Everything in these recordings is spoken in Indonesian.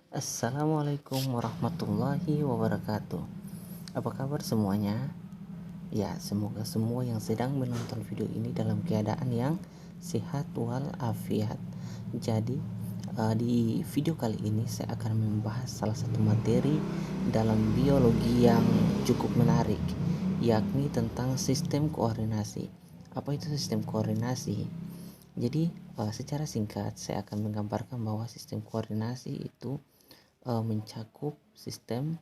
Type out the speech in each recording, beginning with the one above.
Assalamualaikum warahmatullahi wabarakatuh. Apa kabar semuanya? Ya, semoga semua yang sedang menonton video ini dalam keadaan yang sehat walafiat. Jadi, di video kali ini saya akan membahas salah satu materi dalam biologi yang cukup menarik, yakni tentang sistem koordinasi. Apa itu sistem koordinasi? Jadi, secara singkat saya akan menggambarkan bahwa sistem koordinasi itu mencakup sistem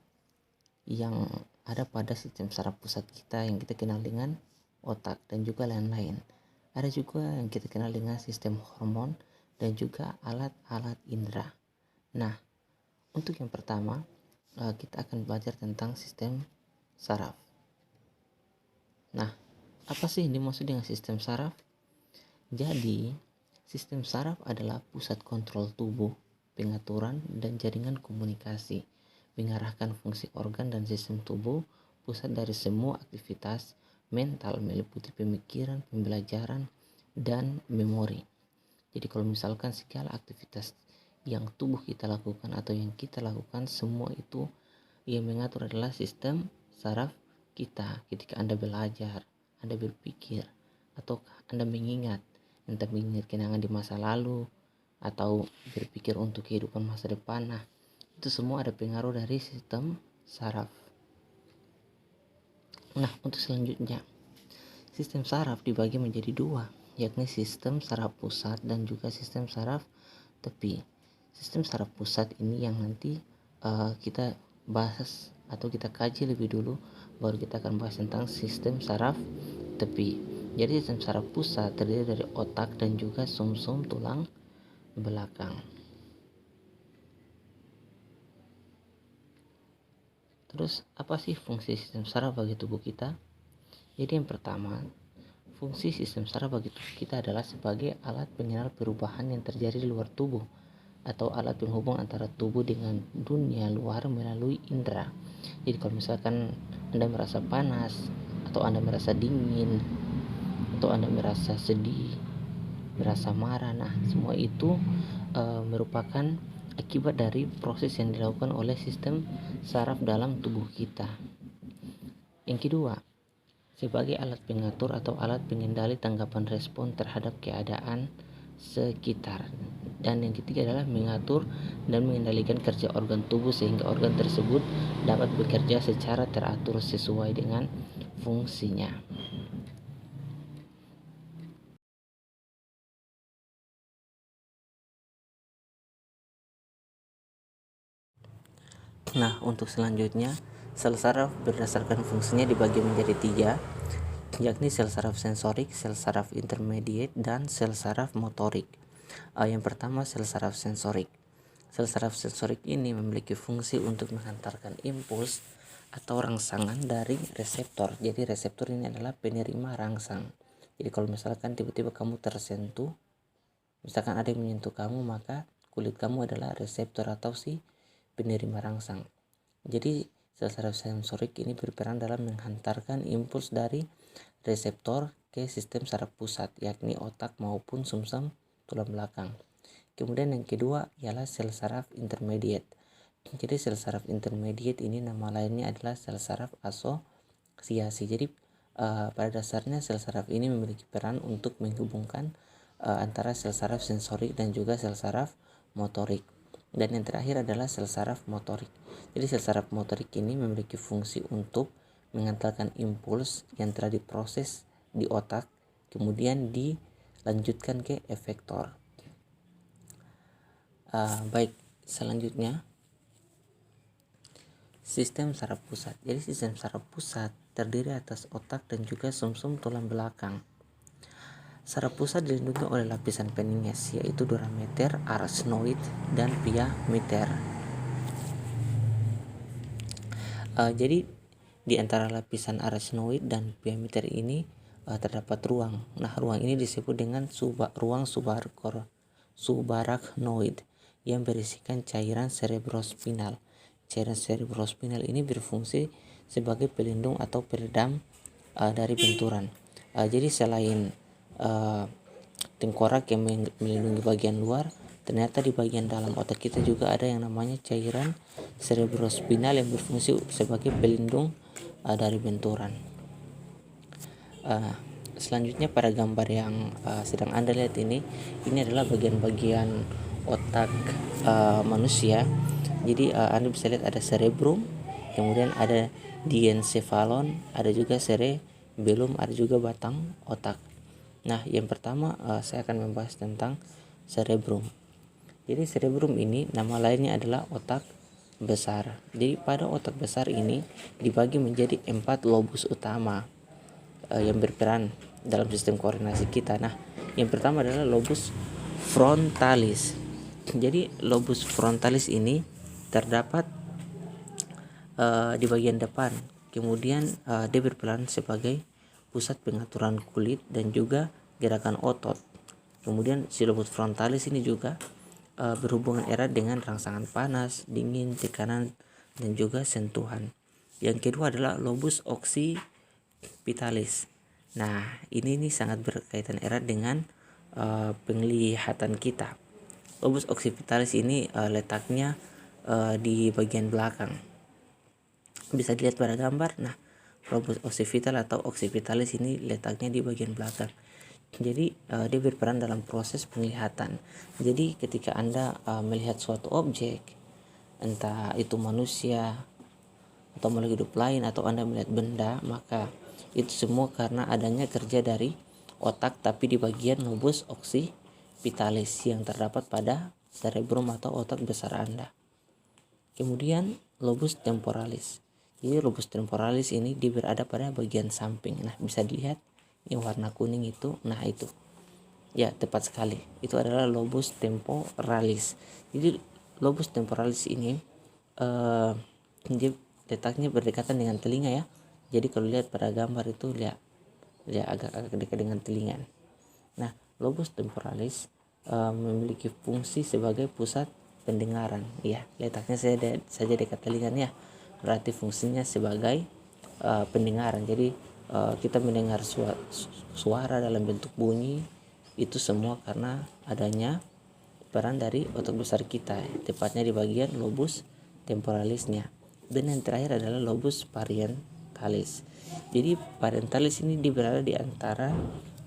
yang ada pada sistem saraf pusat kita yang kita kenal dengan otak dan juga lain-lain. Ada juga yang kita kenal dengan sistem hormon dan juga alat-alat indera. Nah, untuk yang pertama kita akan belajar tentang sistem saraf. Nah, apa sih yang dimaksud dengan sistem saraf? Jadi, sistem saraf adalah pusat kontrol tubuh, pengaturan, dan jaringan komunikasi, mengarahkan fungsi organ dan sistem tubuh, pusat dari semua aktivitas mental meliputi pemikiran, pembelajaran, dan memori. Jadi kalau misalkan segala aktivitas yang tubuh kita lakukan atau yang kita lakukan, semua itu yang mengatur adalah sistem saraf kita. Ketika Anda belajar, Anda berpikir, atau Anda mengingat, entah mengingat kenangan di masa lalu atau berpikir untuk kehidupan masa depan. Nah, itu semua ada pengaruh dari sistem saraf. Nah, untuk selanjutnya, sistem saraf dibagi menjadi dua, yakni sistem saraf pusat dan juga sistem saraf tepi. Sistem saraf pusat ini yang nanti kita bahas atau kita kaji lebih dulu, baru kita akan bahas tentang sistem saraf tepi. Jadi sistem saraf pusat terdiri dari otak dan juga sumsum tulang belakang. Terus apa sih fungsi sistem saraf bagi tubuh kita? Jadi yang pertama, fungsi sistem saraf bagi tubuh kita adalah sebagai alat pengenal perubahan yang terjadi di luar tubuh atau alat penghubung antara tubuh dengan dunia luar melalui indera. Jadi kalau misalkan Anda merasa panas atau Anda merasa dingin atau Anda merasa sedih, merasa marah, nah semua itu merupakan akibat dari proses yang dilakukan oleh sistem saraf dalam tubuh kita. Yang kedua, sebagai alat pengatur atau alat pengendali tanggapan respon terhadap keadaan sekitar. Dan yang ketiga adalah mengatur dan mengendalikan kerja organ tubuh sehingga organ tersebut dapat bekerja secara teratur sesuai dengan fungsinya. Nah, untuk selanjutnya, sel saraf berdasarkan fungsinya dibagi menjadi tiga, yakni sel saraf sensorik, sel saraf intermediate, dan sel saraf motorik. Yang pertama, sel saraf sensorik. Sel saraf sensorik ini memiliki fungsi untuk menghantarkan impuls atau rangsangan dari reseptor. Jadi reseptor ini adalah penerima rangsang. Jadi kalau misalkan tiba-tiba kamu tersentuh, misalkan ada yang menyentuh kamu, maka kulit kamu adalah reseptor atau si penerima rangsang. Jadi sel saraf sensorik ini berperan dalam menghantarkan impuls dari reseptor ke sistem saraf pusat, yakni otak maupun sumsum tulang belakang. Kemudian yang kedua ialah sel saraf intermediate. Jadi sel saraf intermediate ini nama lainnya adalah sel saraf asosiasi. Jadi pada dasarnya sel saraf ini memiliki peran untuk menghubungkan antara sel saraf sensorik dan juga sel saraf motorik. Dan yang terakhir adalah sel saraf motorik. Jadi sel saraf motorik ini memiliki fungsi untuk mengantarkan impuls yang telah diproses di otak, kemudian dilanjutkan ke efektor. Baik, selanjutnya sistem saraf pusat. Jadi sistem saraf pusat terdiri atas otak dan juga sumsum tulang belakang. Saraf pusat dilindungi oleh lapisan peninges, yaitu durameter, arsenoid, dan pia meter. Jadi di antara lapisan arsenoid dan pia meter ini terdapat ruang. Nah, ruang ini disebut dengan ruang subarachnoid yang berisikan cairan cerebrospinal. Cairan cerebrospinal ini berfungsi sebagai pelindung atau peredam dari benturan. Jadi selain tengkorak yang melindungi bagian luar, ternyata di bagian dalam otak kita juga ada yang namanya cairan cerebrospinal yang berfungsi sebagai pelindung dari benturan. Selanjutnya pada gambar yang sedang Anda lihat ini adalah bagian-bagian otak manusia. Jadi Anda bisa lihat ada cerebrum, kemudian ada diencephalon, ada juga cerebellum, ada juga batang otak. Nah, yang pertama saya akan membahas tentang cerebrum. Jadi cerebrum ini nama lainnya adalah otak besar. Jadi pada otak besar ini dibagi menjadi 4 lobus utama yang berperan dalam sistem koordinasi kita. Nah, yang pertama adalah lobus frontalis. Jadi lobus frontalis ini terdapat di bagian depan. Kemudian dia berperan sebagai pusat pengaturan kulit dan juga gerakan otot. Kemudian si lobus frontalis ini juga berhubungan erat dengan rangsangan panas, dingin, tekanan, dan juga sentuhan. Yang kedua adalah lobus occipitalis. Nah, ini sangat berkaitan erat dengan penglihatan kita. Lobus occipitalis ini letaknya di bagian belakang. Bisa dilihat pada gambar. Nah, lobus occipital atau occipitalis ini letaknya di bagian belakang. Jadi dia berperan dalam proses penglihatan. Jadi ketika Anda melihat suatu objek, entah itu manusia atau makhluk hidup lain, atau Anda melihat benda, maka itu semua karena adanya kerja dari otak, tapi di bagian lobus occipitalis yang terdapat pada cerebrum atau otak besar Anda. Kemudian lobus temporalis. Jadi lobus temporalis ini dia berada pada bagian samping. Nah, bisa dilihat yang warna kuning itu. Nah, itu ya tepat sekali, itu adalah lobus temporalis. Jadi lobus temporalis ini dia letaknya berdekatan dengan telinga ya. Jadi kalau lihat pada gambar itu lihat agak dekat dengan telinga. Nah, lobus temporalis memiliki fungsi sebagai pusat pendengaran. Ya, letaknya saja dekat telinga ya. Berarti fungsinya sebagai pendengaran. Jadi kita mendengar suara dalam bentuk bunyi itu semua karena adanya peran dari otak besar kita, tepatnya di bagian lobus temporalisnya. Dan yang terakhir adalah lobus parietalis. Jadi parietalis ini berada di antara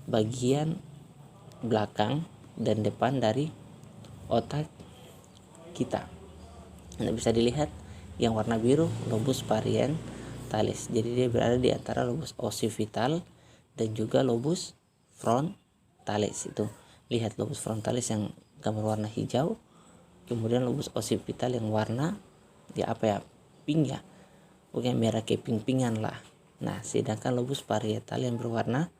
bagian belakang dan depan dari otak kita. Anda bisa dilihat yang warna biru lobus parietalis. Jadi dia berada di antara lobus occipital dan juga lobus frontalis. Itu lihat lobus frontalis yang gambar warna hijau, kemudian lobus occipital yang warna pink ya, bukan merah kayak pink-pinkan lah. Nah, sedangkan lobus parietal yang berwarna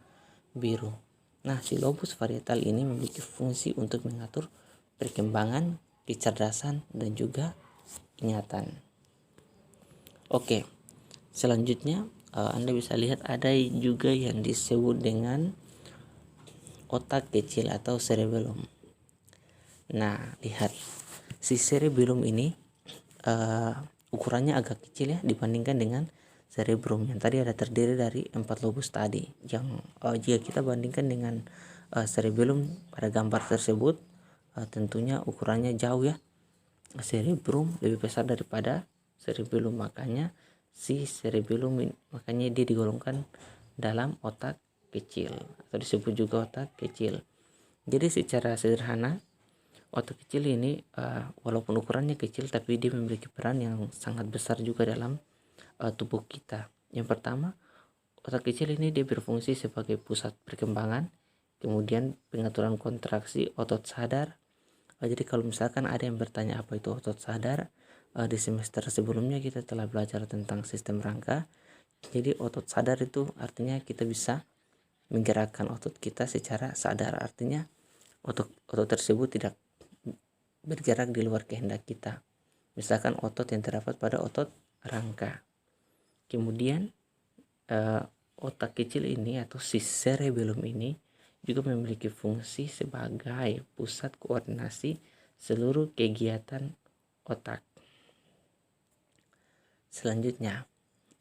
biru. Nah, si lobus parietal ini memiliki fungsi untuk mengatur perkembangan kecerdasan dan juga ingatan. Oke, selanjutnya Anda bisa lihat ada juga yang disebut dengan otak kecil atau cerebellum. Nah, lihat si cerebellum ini ukurannya agak kecil ya dibandingkan dengan cerebrum yang tadi ada terdiri dari 4 lobus tadi. Yang jika kita bandingkan dengan cerebellum pada gambar tersebut, tentunya ukurannya jauh ya. Cerebrum lebih besar daripada cerebellum, makanya si cerebellum makanya dia digolongkan dalam otak kecil atau disebut juga otak kecil. Jadi secara sederhana otak kecil ini walaupun ukurannya kecil tapi dia memiliki peran yang sangat besar juga dalam tubuh kita. Yang pertama, otak kecil ini dia berfungsi sebagai pusat perkembangan, kemudian pengaturan kontraksi otot sadar. Jadi kalau misalkan ada yang bertanya apa itu otot sadar, di semester sebelumnya kita telah belajar tentang sistem rangka. Jadi otot sadar itu artinya kita bisa menggerakkan otot kita secara sadar. Artinya otot tersebut tidak bergerak di luar kehendak kita. Misalkan otot yang terdapat pada otot rangka. Kemudian otak kecil ini atau si cerebellum ini juga memiliki fungsi sebagai pusat koordinasi seluruh kegiatan otak. Selanjutnya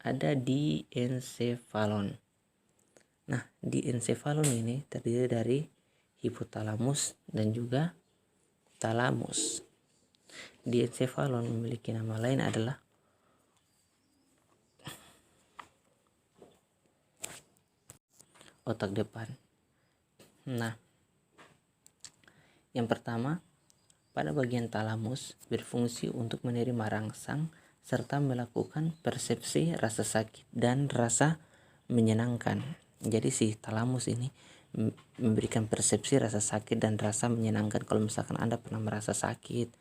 ada diencephalon. Nah, diencephalon ini terdiri dari hipotalamus dan juga Talamus. Diencephalon memiliki nama lain adalah otak depan. Nah, yang pertama, pada bagian talamus berfungsi untuk menerima rangsang serta melakukan persepsi rasa sakit dan rasa menyenangkan. Jadi si talamus ini memberikan persepsi rasa sakit dan rasa menyenangkan. Kalau misalkan Anda pernah merasa sakit,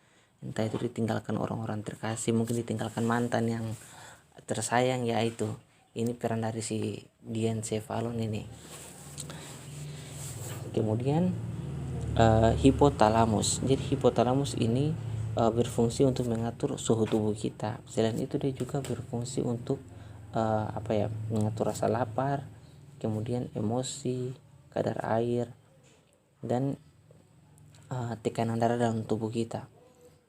entah itu ditinggalkan orang-orang terkasih, mungkin ditinggalkan mantan yang tersayang, ya itu. Ini peran dari si diencephalon ini. Kemudian hipotalamus. Jadi hipotalamus ini berfungsi untuk mengatur suhu tubuh kita. Selain itu dia juga berfungsi untuk mengatur rasa lapar, kemudian emosi, kadar air, dan tekanan darah dalam tubuh kita.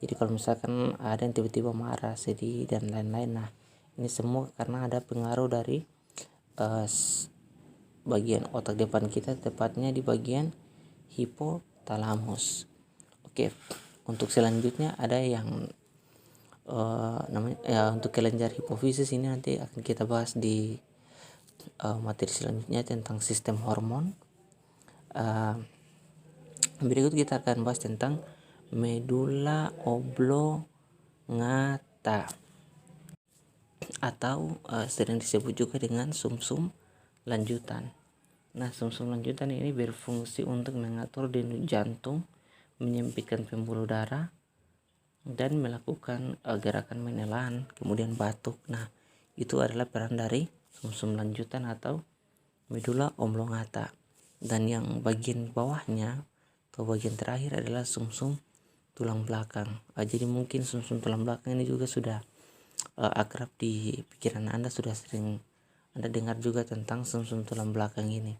Jadi kalau misalkan ada yang tiba-tiba marah, sedih, dan lain-lain, nah ini semua karena ada pengaruh dari bagian otak depan kita, tepatnya di bagian hipotalamus. Oke, untuk selanjutnya ada yang namanya untuk kelenjar hipofisis. Ini nanti akan kita bahas di materi selanjutnya tentang sistem hormon. Berikut kita akan bahas tentang medula oblongata atau sering disebut juga dengan sumsum lanjutan. Nah, sumsum lanjutan ini berfungsi untuk mengatur denyut jantung, menyempitkan pembuluh darah, dan melakukan gerakan menelan, kemudian batuk. Nah, itu adalah peran dari sumsum lanjutan atau medula oblongata. Dan yang bagian bawahnya atau bagian terakhir adalah sumsum tulang belakang. Jadi mungkin sumsum tulang belakang ini juga sudah akrab di pikiran Anda, sudah sering Anda dengar juga tentang sumsum tulang belakang ini.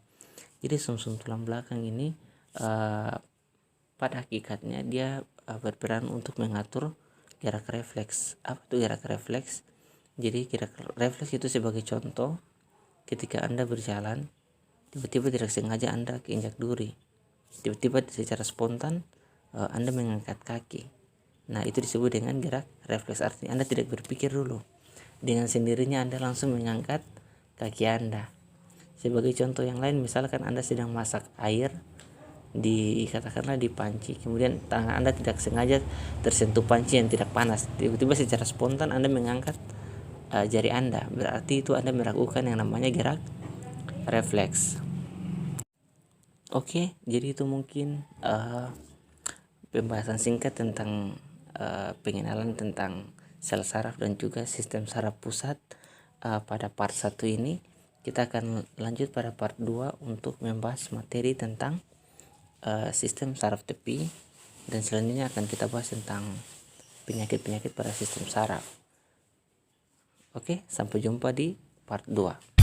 Jadi sumsum tulang belakang ini pada hakikatnya dia berperan untuk mengatur gerak refleks. Apa itu gerak refleks? Jadi gerak refleks itu sebagai contoh, ketika Anda berjalan, tiba-tiba tidak sengaja Anda keinjak duri, tiba-tiba secara spontan Anda mengangkat kaki. Nah, itu disebut dengan gerak refleks. Artinya Anda tidak berpikir dulu, dengan sendirinya Anda langsung mengangkat kaki Anda. Sebagai contoh yang lain, misalkan Anda sedang masak air katakanlah di panci, kemudian tangan Anda tidak sengaja tersentuh panci yang tidak panas, tiba-tiba secara spontan Anda mengangkat jari Anda, berarti itu Anda melakukan yang namanya gerak refleks. Oke, jadi itu mungkin pembahasan singkat tentang pengenalan tentang sel saraf dan juga sistem saraf pusat pada part 1 ini. Kita akan lanjut pada part 2 untuk membahas materi tentang sistem saraf tepi, dan selanjutnya akan kita bahas tentang penyakit-penyakit pada sistem saraf. Oke, sampai jumpa di part 2.